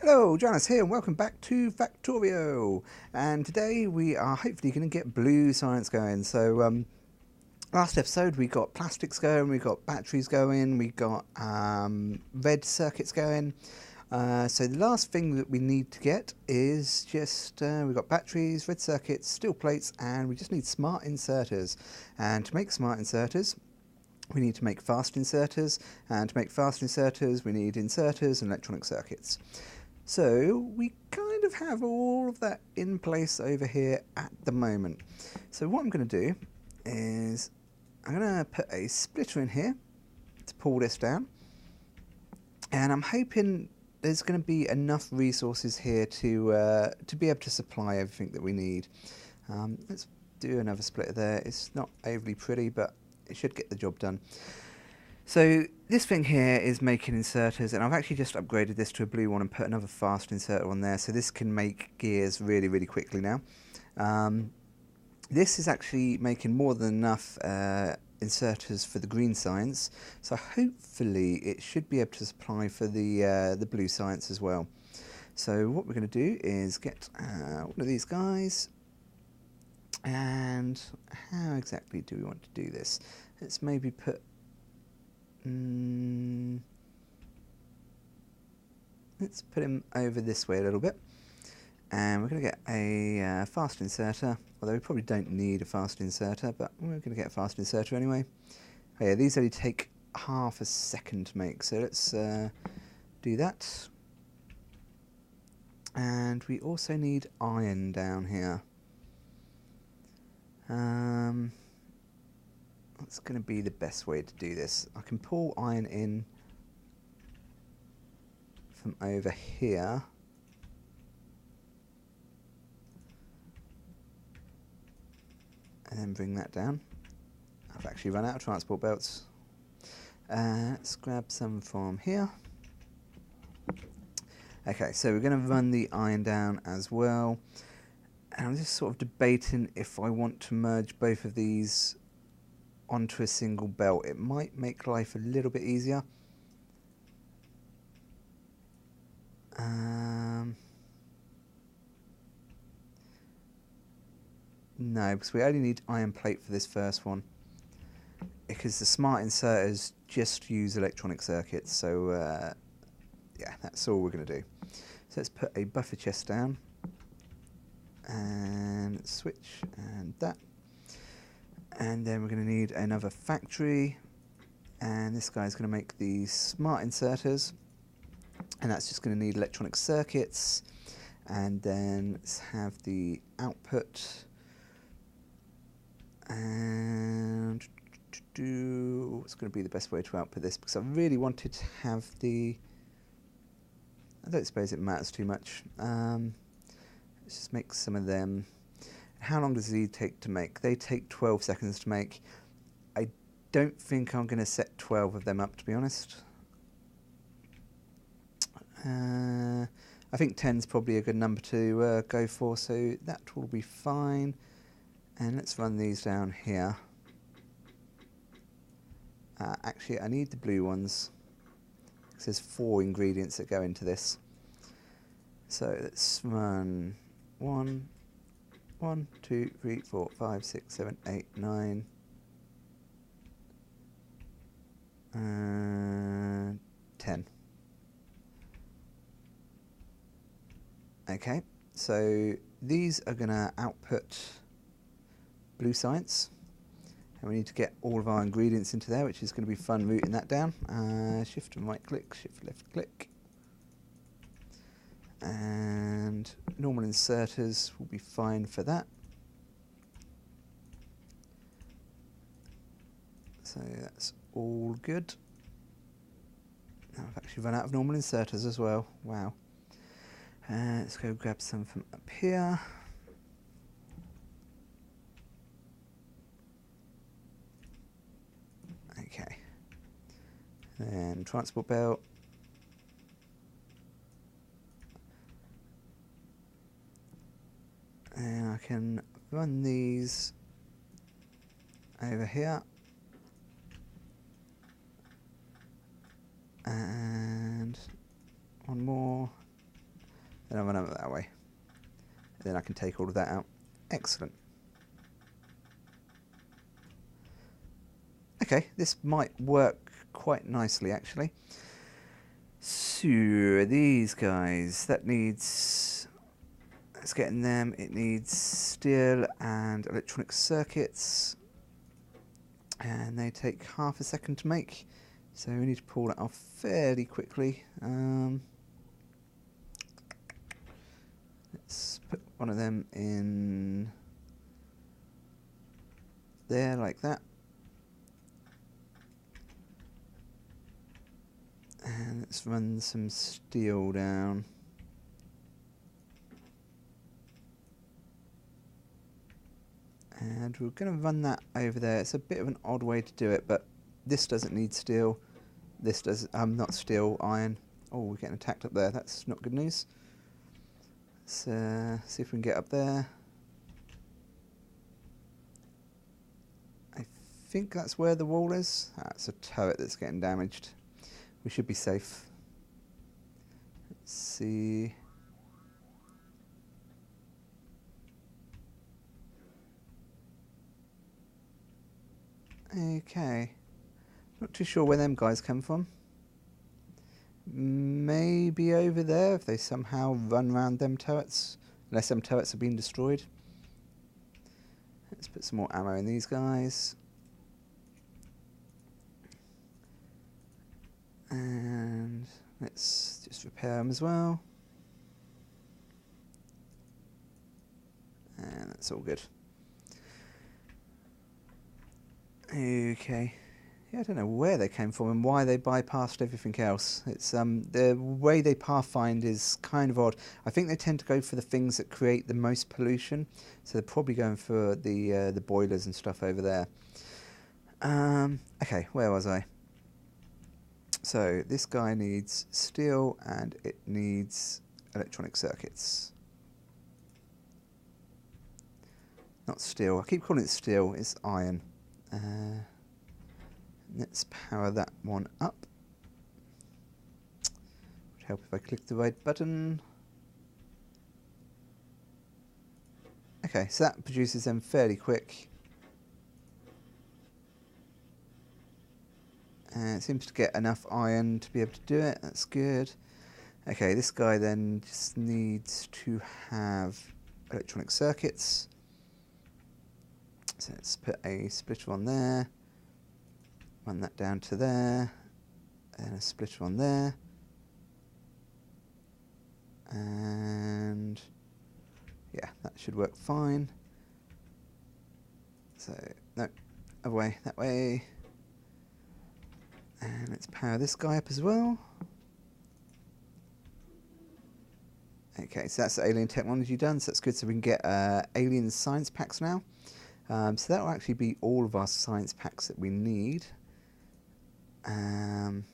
Hello, Duranis here, and welcome back to Factorio. And today we are hopefully going to get blue science going. So, last episode we got plastics going, we got batteries going, we got red circuits going. So the last thing that we need to get is just we've got batteries, red circuits, steel plates, and we just need smart inserters. And to make smart inserters, we need to make fast inserters, and to make fast inserters we need inserters and electronic circuits. So we kind of have all of that in place over here at the moment. So what I'm going to do is I'm going to put a splitter in here to pull this down, and I'm hoping there's going to be enough resources here to be able to supply everything that we need. Let's do another splitter there. It's not overly pretty, but it should get the job done. So this thing here is making inserters, and I've actually just upgraded this to a blue one and put another fast inserter on there, so this can make gears really, really quickly now. This is actually making more than enough inserters for the green science, so hopefully it should be able to supply for the blue science as well. So what we're going to do is get one of these guys, and how exactly do we want to do this? Let's maybe put let's put him over this way a little bit, and we're going to get a fast inserter, although we probably don't need a fast inserter, but we're going to get a fast inserter anyway. Oh yeah, these only take half a second to make, so let's do that. And we also need iron down here. What's going to be the best way to do this? I can pull iron in from over here. And then bring that down. I've actually run out of transport belts. Let's grab some from here. Okay, so we're going to run the iron down as well. And I'm just sort of debating if I want to merge both of these onto a single belt. It might make life a little bit easier. No, because we only need iron plate for this first one, because the smart inserters just use electronic circuits, so yeah, that's all we're going to do. So let's put a buffer chest down, and switch, and that. And then we're going to need another factory, and this guy's going to make the smart inserters, and that's just going to need electronic circuits. And then let's have the output, and what's going to be the best way to output this, because I really wanted to have the, I don't suppose it matters too much. Let's just make some of them. How long does these take to make? They take 12 seconds to make. I don't think I'm going to set 12 of them up, to be honest. I think 10 is probably a good number to go for, so that will be fine. And let's run these down here. Actually, I need the blue ones, because there's 4 ingredients that go into this. So let's run 1, 2, 3, 4, 5, 6, 7, 8, 9, 10. Okay, so these are going to output blue science, and we need to get all of our ingredients into there, which is going to be fun routing that down. Shift and right click, shift left click, and normal inserters will be fine for that. So that's all good. Now I've actually run out of normal inserters as well. Wow. Let's go grab some from up here. Okay. And transport belt. And I can run these over here. And one more. Then I'll run up that way. And then I can take all of that out. Excellent. Okay, this might work quite nicely actually. So these guys, that needs, let's get in them. It needs steel and electronic circuits, and they take half a second to make, so we need to pull that off fairly quickly. Let's put one of them in there like that. And let's run some steel down. And we're going to run that over there. It's a bit of an odd way to do it, but this doesn't need steel. This does, not steel, iron. Oh, we're getting attacked up there. That's not good news. Let's see if we can get up there. I think that's where the wall is. That's a turret that's getting damaged. We should be safe. Let's see. Okay. Not too sure where them guys come from. Maybe over there if they somehow run around them turrets. Unless them turrets have been destroyed. Let's put some more ammo in these guys. And let's just repair them as well. And that's all good. Okay. Yeah, I don't know where they came from and why they bypassed everything else. It's the way they pathfind is kind of odd. I think they tend to go for the things that create the most pollution, so they're probably going for the boilers and stuff over there. Okay, where was I? So this guy needs steel and it needs electronic circuits. Not steel. I keep calling it steel. It's iron. Let's power that one up. Would help if I click the right button. Okay, so that produces them fairly quick. It seems to get enough iron to be able to do it. That's good. Okay, this guy then just needs to have electronic circuits. So let's put a splitter on there. Run that down to there. And a splitter on there. And yeah, that should work fine. So, no, other way, that way. And let's power this guy up as well. Okay, so that's the alien technology done, so that's good. So we can get alien science packs now. So that will actually be all of our science packs that we need. Can't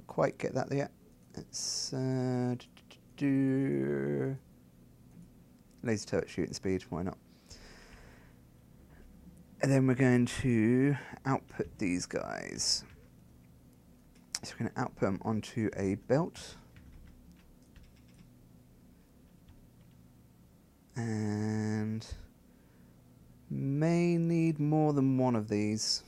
quite get that yet. Let's do laser turret shooting speed, why not? And then we're going to output these guys. So we're going to output them onto a belt. And may need more than one of these.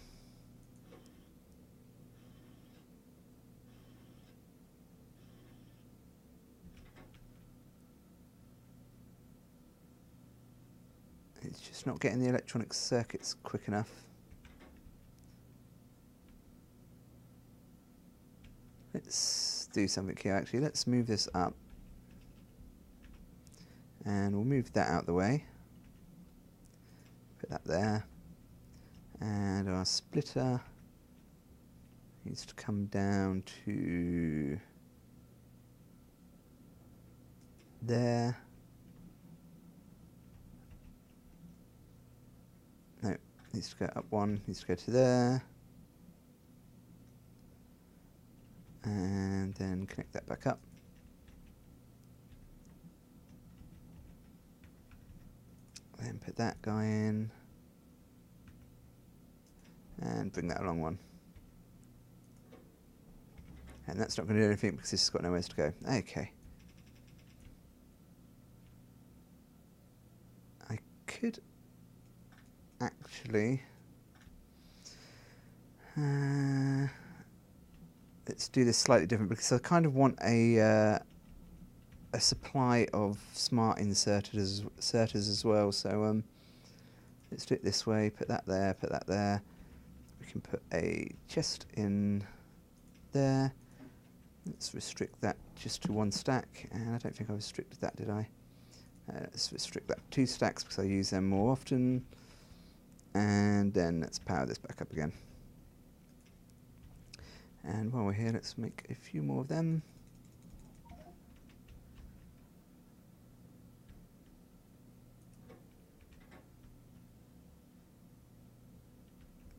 It's just not getting the electronic circuits quick enough. Let's do something here actually. Let's move this up. And we'll move that out of the way. Put that there. And our splitter needs to come down to there. No, needs to go up one, needs to go to there. And then connect that back up. Then put that guy in. And bring that along one. And that's not going to do anything because this has got nowhere to go. Okay. could actually let's do this slightly different, because I kind of want a supply of smart inserters as well. So let's do it this way. Put that there. Put that there. We can put a chest in there. Let's restrict that just to 1 stack, and I don't think I restricted that, did I? Let's restrict that to 2 stacks because I use them more often. And then let's power this back up again. And while we're here, let's make a few more of them.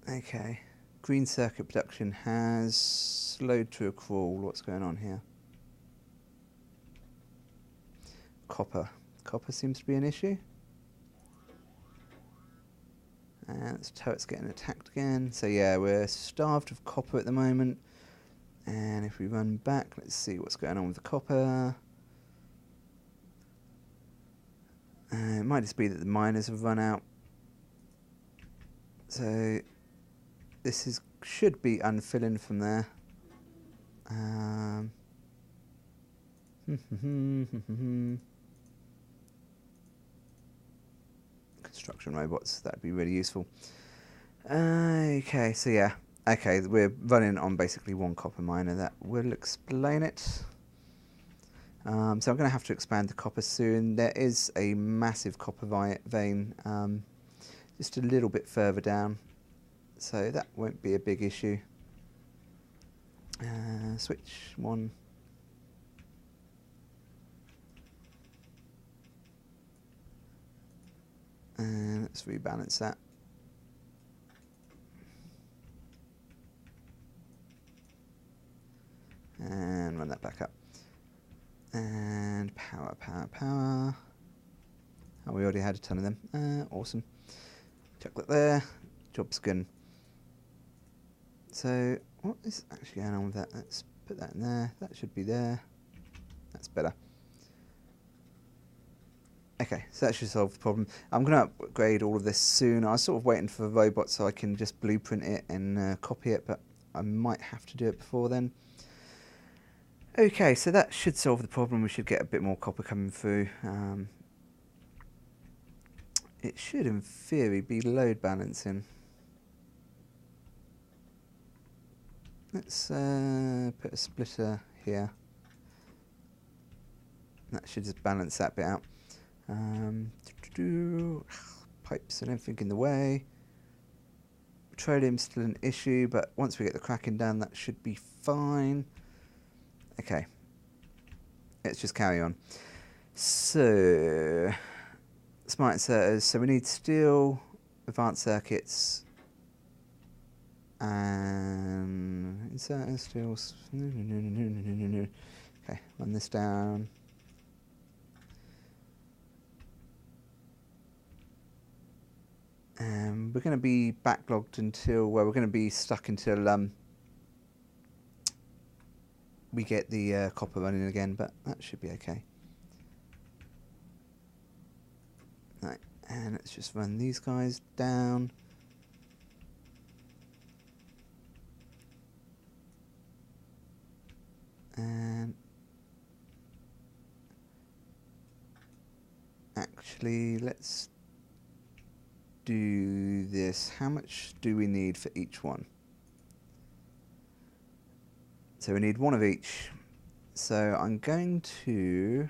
Okay, green circuit production has slowed to a crawl. What's going on here? Copper. Copper seems to be an issue. And this turret's getting attacked again. So yeah, we're starved of copper at the moment. And if we run back, let's see what's going on with the copper. It might just be that the miners have run out. So this should be unfilling from there. Construction robots, that'd be really useful. Okay, so yeah. Okay, we're running on basically 1 copper miner. That will explain it. So I'm going to have to expand the copper soon. There is a massive copper vein just a little bit further down, so that won't be a big issue. Switch 1. And let's rebalance that. And run that back up. And power, power, power. Oh, we already had a ton of them. Awesome. Chuck that there. Job's good. So, what is actually going on with that? Let's put that in there. That should be there. That's better. Okay, so that should solve the problem. I'm going to upgrade all of this soon. I was sort of waiting for the robot so I can just blueprint it and copy it, but I might have to do it before then. Okay, so that should solve the problem. We should get a bit more copper coming through. It should, in theory, be load balancing. Let's put a splitter here. That should just balance that bit out. Pipes and everything in the way. Petroleum's still an issue, but once we get the cracking down, that should be fine. Okay, let's just carry on. So, smart inserters. So we need steel, advanced circuits, and inserters, steel. Okay, run this down. We're going to be backlogged until, well, we're going to be stuck until we get the copper running again, but that should be okay. Right, and let's just run these guys down. And actually, let's do this. How much do we need for each one? So we need 1 of each. So I'm going to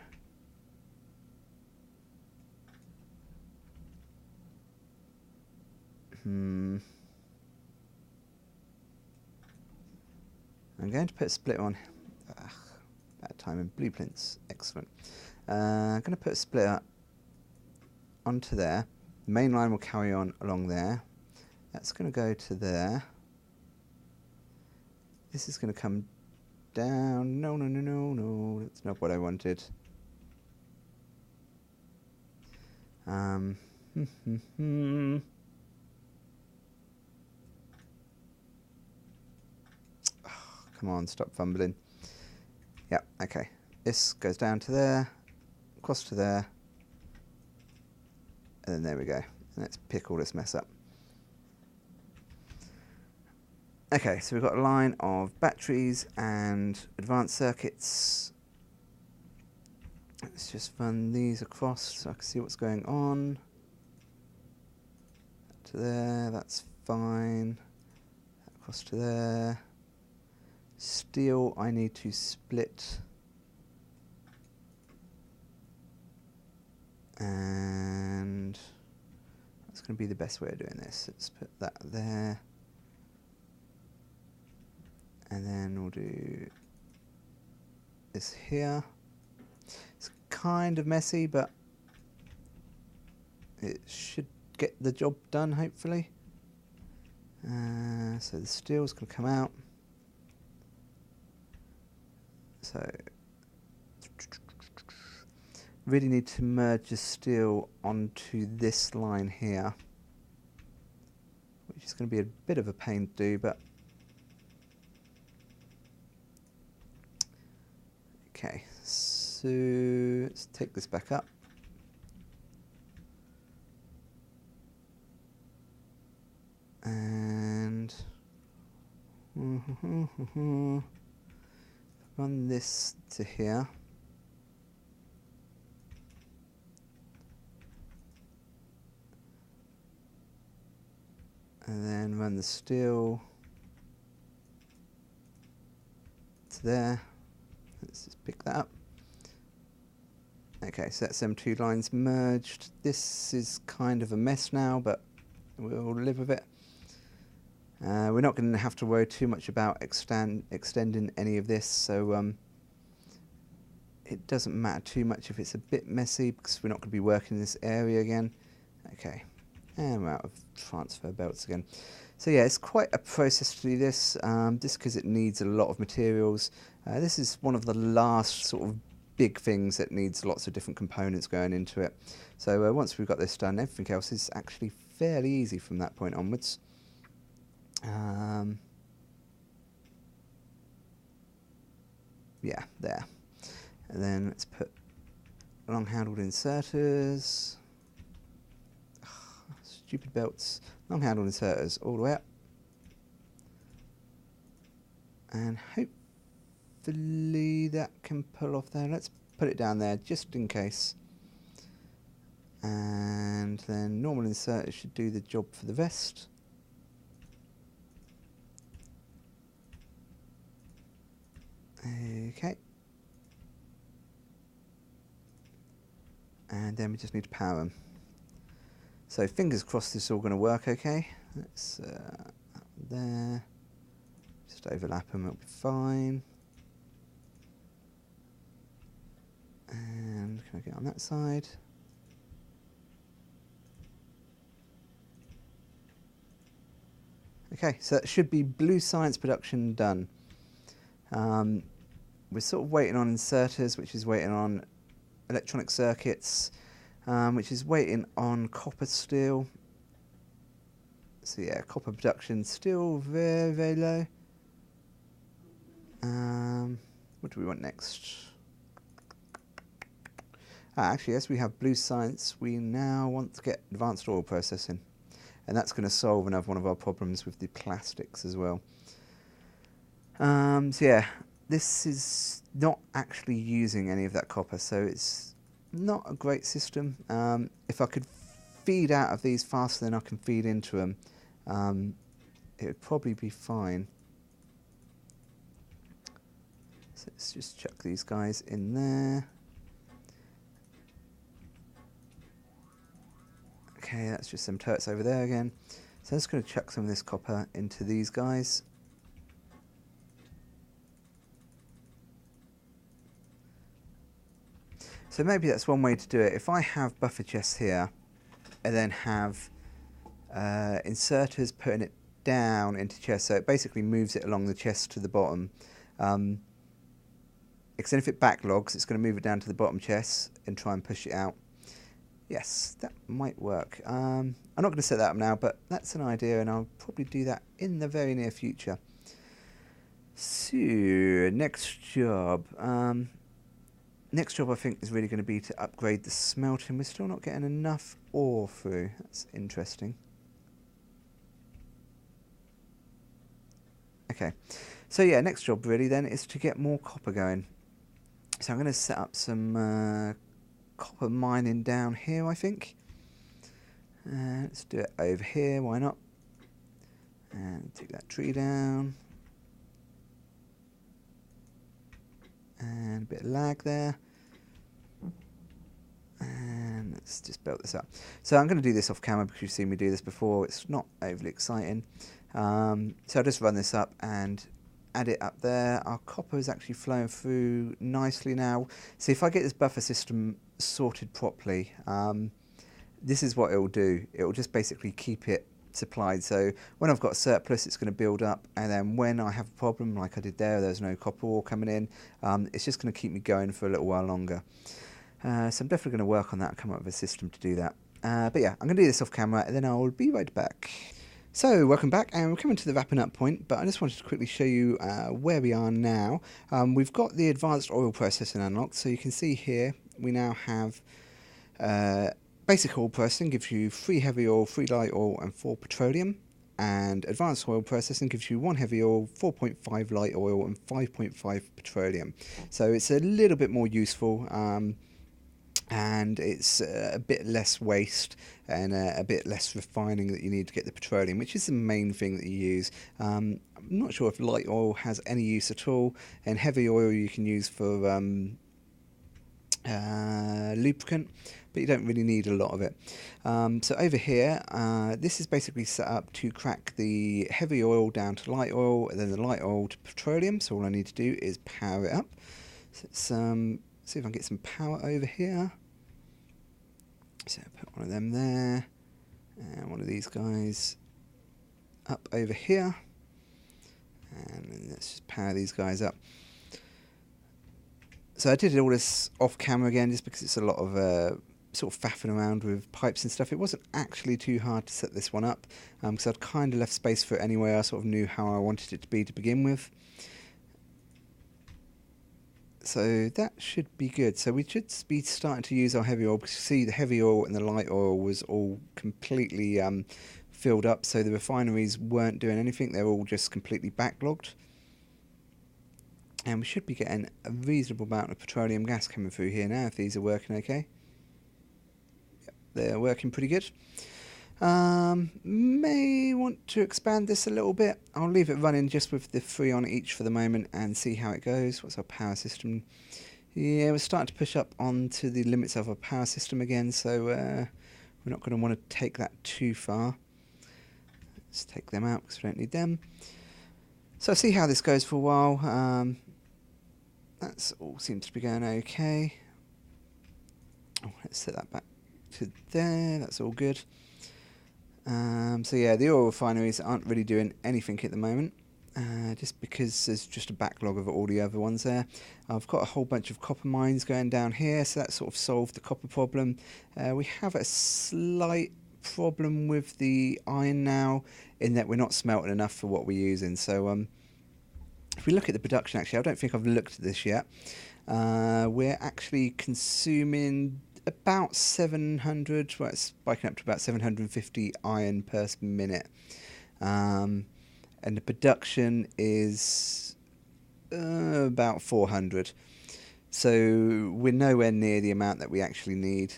I'm going to put a splitter on. Bad time in blueprints. Excellent. I'm going to put a splitter onto there. The main line will carry on along there. That's going to go to there. This is going to come down. No, no, no, no, no. That's not what I wanted. Oh, come on, stop fumbling. Yeah, okay. This goes down to there, across to there. And then there we go. Let's pick all this mess up. Okay, so we've got a line of batteries and advanced circuits. Let's just run these across so I can see what's going on. To there, that's fine. Across to there. Steel, I need to split. And that's going to be the best way of doing this. Let's put that there. And then we'll do this here. It's kind of messy, but it should get the job done, hopefully. So the steel's going to come out. So really need to merge the steel onto this line here, which is going to be a bit of a pain to do, but okay, so let's take this back up. And run this to here. And then run the steel to there. Let's just pick that up. Okay, so that's them two lines merged. This is kind of a mess now, but we'll live with it. We're not going to have to worry too much about extending any of this, so it doesn't matter too much if it's a bit messy, because we're not going to be working in this area again. Okay, and we're out of transfer belts again. So yeah, it's quite a process to do this, just because it needs a lot of materials. This is one of the last sort of big things that needs lots of different components going into it. So once we've got this done, everything else is actually fairly easy from that point onwards. Yeah, there. And then let's put long-handled inserters. Ugh, stupid belts. Long-handled inserters all the way up. And hopefully that can pull off there. Let's put it down there just in case. And then normal inserters should do the job for the rest. Okay. And then we just need to power them. So fingers crossed this is all going to work okay. Let's there. Just overlap them, it'll be fine. And can I get on that side? Okay, so that should be blue science production done. We're sort of waiting on inserters, which is waiting on electronic circuits, which is waiting on copper steel. So yeah, copper production still very, very low. What do we want next? Actually, as we have blue science, we now want to get advanced oil processing. And that's going to solve another one of our problems with the plastics as well. So yeah, this is not actually using any of that copper, so it's not a great system. If I could feed out of these faster than I can feed into them, it would probably be fine. So let's just chuck these guys in there. Okay, that's just some turrets over there again. So I'm just going to chuck some of this copper into these guys. So maybe that's one way to do it. If I have buffer chests here, and then have inserters putting it down into chests, so it basically moves it along the chest to the bottom. Because then if it backlogs, it's going to move it down to the bottom chest and try and push it out. Yes, that might work. I'm not going to set that up now, but that's an idea, and I'll probably do that in the very near future. So, next job. Next job I think is really going to be to upgrade the smelting. We're still not getting enough ore through. That's interesting. Okay, so yeah, next job really then is to get more copper going. So I'm going to set up some copper mining down here, I think. Let's do it over here, why not? And take that tree down. And a bit of lag there. And let's just build this up. So I'm going to do this off camera because you've seen me do this before. It's not overly exciting. So I'll just run this up and add it up there. Our copper is actually flowing through nicely now. So if I get this buffer system sorted properly, this is what it will do. It will just basically keep it supplied. So when I've got a surplus, it's going to build up, and then when I have a problem like I did there's no copper ore coming in, it's just going to keep me going for a little while longer. So I'm definitely going to work on that and come up with a system to do that. But yeah, I'm going to do this off camera and then I'll be right back. So welcome back, and we're coming to the wrapping up point, but I just wanted to quickly show you where we are now. We've got the advanced oil processing unlocked, so you can see here we now have basic oil processing gives you 3 heavy oil, 3 light oil and 4 petroleum, and advanced oil processing gives you 1 heavy oil, 4.5 light oil and 5.5 petroleum. So it's a little bit more useful, and it's a bit less waste and a bit less refining that you need to get the petroleum, which is the main thing that you use. I'm not sure if light oil has any use at all, and heavy oil you can use for lubricant, but you don't really need a lot of it. So over here, this is basically set up to crack the heavy oil down to light oil, and then the light oil to petroleum. So all I need to do is power it up. So let's see if I can get some power over here. So I'll put one of them there, and one of these guys up over here, and let's just power these guys up. So I did all this off camera again just because it's a lot of sort of faffing around with pipes and stuff. It wasn't actually too hard to set this one up because I'd kind of left space for it anyway. I sort of knew how I wanted it to be to begin with. So that should be good. So we should be starting to use our heavy oil, because you see the heavy oil and the light oil was all completely filled up, so the refineries weren't doing anything. They're all just completely backlogged. And we should be getting a reasonable amount of petroleum gas coming through here now, if these are working okay. Yep, they're working pretty good. May want to expand this a little bit. I'll leave it running just with the 3 on each for the moment and see how it goes. What's our power system? Yeah, we're starting to push up onto the limits of our power system again, so we're not going to want to take that too far. Let's take them out because we don't need them. So see how this goes for a while. That's all seems to be going okay. Oh, let's set that back to there. That's all good. So yeah, the oil refineries aren't really doing anything at the moment, just because there's just a backlog of all the other ones there. I've got a whole bunch of copper mines going down here, so that sort of solved the copper problem. We have a slight problem with the iron now, in that we're not smelting enough for what we're using. So if we look at the production, actually, I don't think I've looked at this yet. We're actually consuming about 700, well, it's spiking up to about 750 iron per minute. And the production is about 400. So we're nowhere near the amount that we actually need.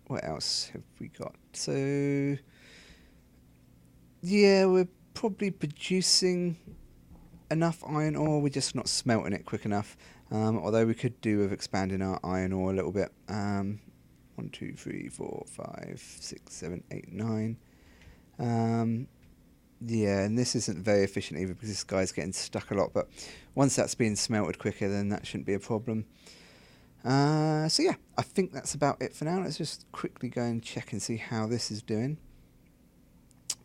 What else have we got? So, yeah, we're probably producing enough iron ore, we're just not smelting it quick enough. Although we could do with expanding our iron ore a little bit. 1, 2, 3, 4, 5, 6, 7, 8, 9. Yeah, and this isn't very efficient either because this guy's getting stuck a lot, but once that's being smelted quicker, then that shouldn't be a problem. So yeah, I think that's about it for now. Let's just quickly go and check and see how this is doing.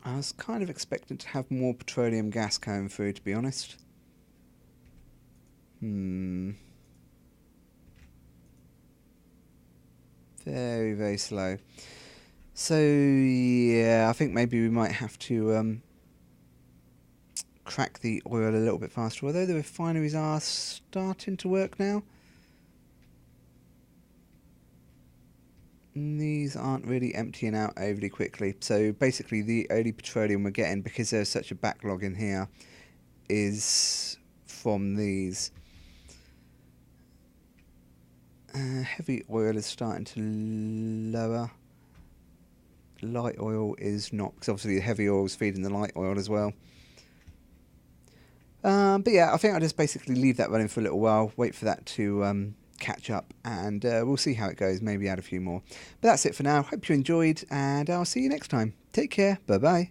I was kind of expecting to have more petroleum gas coming through, to be honest. Very, very slow. So yeah, I think maybe we might have to crack the oil a little bit faster, although the refineries are starting to work now. These aren't really emptying out overly quickly. So basically the only petroleum we're getting, because there's such a backlog in here, is from these. Heavy oil is starting to lower. Light oil is not, because obviously the heavy oil is feeding the light oil as well. But yeah, I think I'll just basically leave that running for a little while, wait for that to catch up, and we'll see how it goes, maybe add a few more. But that's it for now. Hope you enjoyed, and I'll see you next time. Take care. Bye bye.